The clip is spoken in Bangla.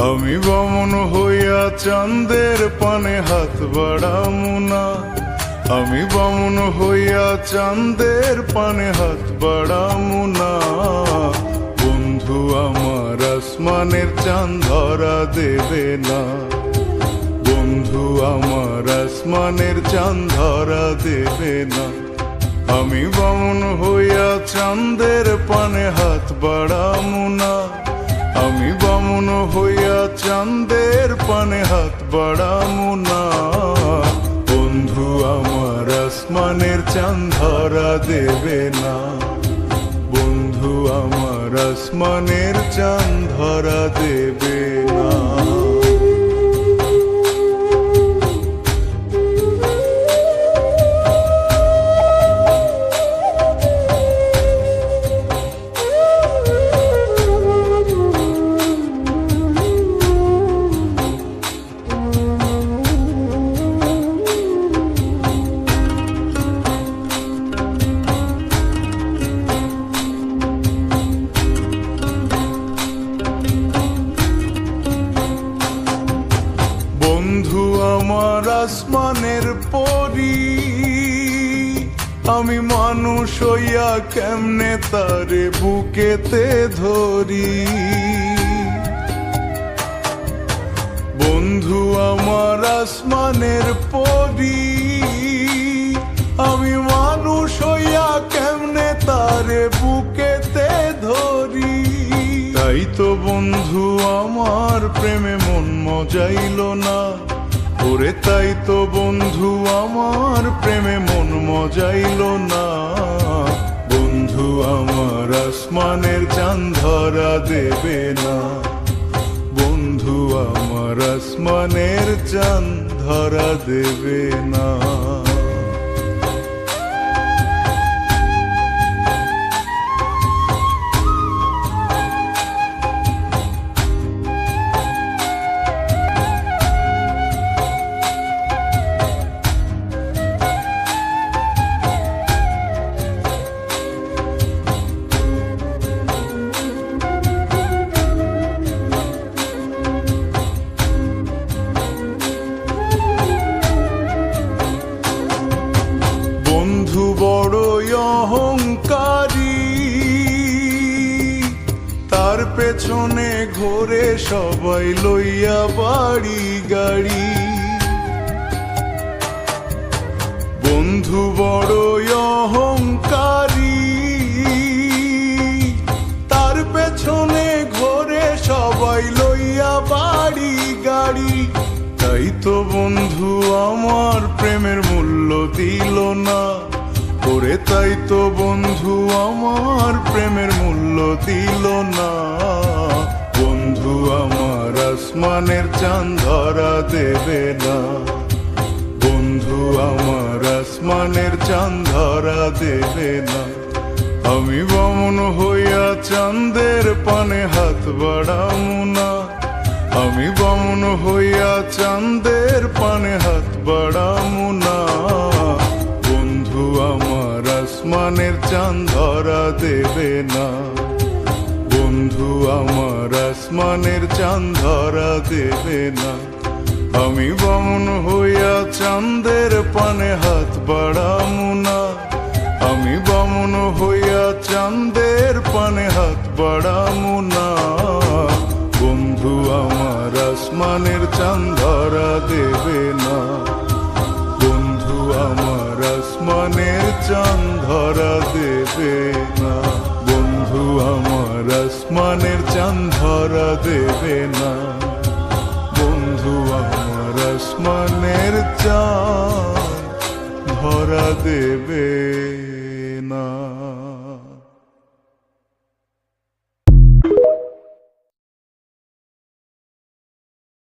আমি বামন হইয়া চাঁদের পানে হাত বাড়ামু না। আমি বামন হইয়া চাঁদের পানে হাত বাড়ামু না। বন্ধু আমার আসমানের চাঁদ ধরা দেবে না। বন্ধু আমার আসমানের চাঁদ ধরা দেবে না। আমি বামন হইয়া চাঁদের পানে হাত বাড়ামু না। আমি বামন হইয়া চাঁদের পানে হাত বাড়ামু না। বন্ধু আমার আসমানের চাঁদ ধরা দেবে না। বন্ধু আমার আসমানের চাঁদ ধরা দেবে না। বন্ধু আমার আসমানের পরি, আমি মানুষ হইয়া কেমনে তারে বুকেতে ধরি। বন্ধু আমার আসমানের পরি, আমি মানুষ হইয়া কেমনে তারে বুকেতে ধরি। তাই তো বন্ধু আমার প্রেমে মন মজাইল না। ওরে তাই তো বন্ধু আমার প্রেমে মন মজাইল না। বন্ধু আমার আসমানের চাঁদ ধরা দেবে না। বন্ধু আমার আসমানের চাঁদ ধরা দেবে না। বন্ধু বড়ই অহংকারী, তার পেছনে ঘোরে সবাই লইয়া বাড়ি গাড়ি। বন্ধু বড়ই অহংকারী, তার পেছনে ঘোরে সবাই লইয়া বাড়ি গাড়ি। তাই তো বন্ধু আমার প্রেমের মূল্য দিল না। ওরে তাই তো বন্ধু আমার প্রেমের মূল্য দিল না। বন্ধু আমার আসমানের চাঁদ ধরা দেবে না। বন্ধু আমার আসমানের চাঁদ ধরা দেবে না। আমি বামন হইয়া চাঁদের পানে হাত বাড়ামু না। আমি বামন হইয়া চাঁদের পানে হাত বাড়ামু না। বন্ধু আমার আসমানের চাঁদ ধরা দেবে না। বন্ধু আমার আসমানের চাঁদ ধরা দেবে না। আমি বামন হইয়া চাঁদের পানে হাত বাড়ামু না। আমি বামন হইয়া চাঁদের পানে হাত বাড়ামু না। বন্ধু আমার আসমানের চাঁদ ধরা দেবে না। বন্ধু আমার আসমানের চাঁদ ধরা দেবে না। বন্ধু আমার আসমানের চাঁদ ধরা দেবে না। বন্ধু আমার আসমানের চাঁদ ধরা দেবে না।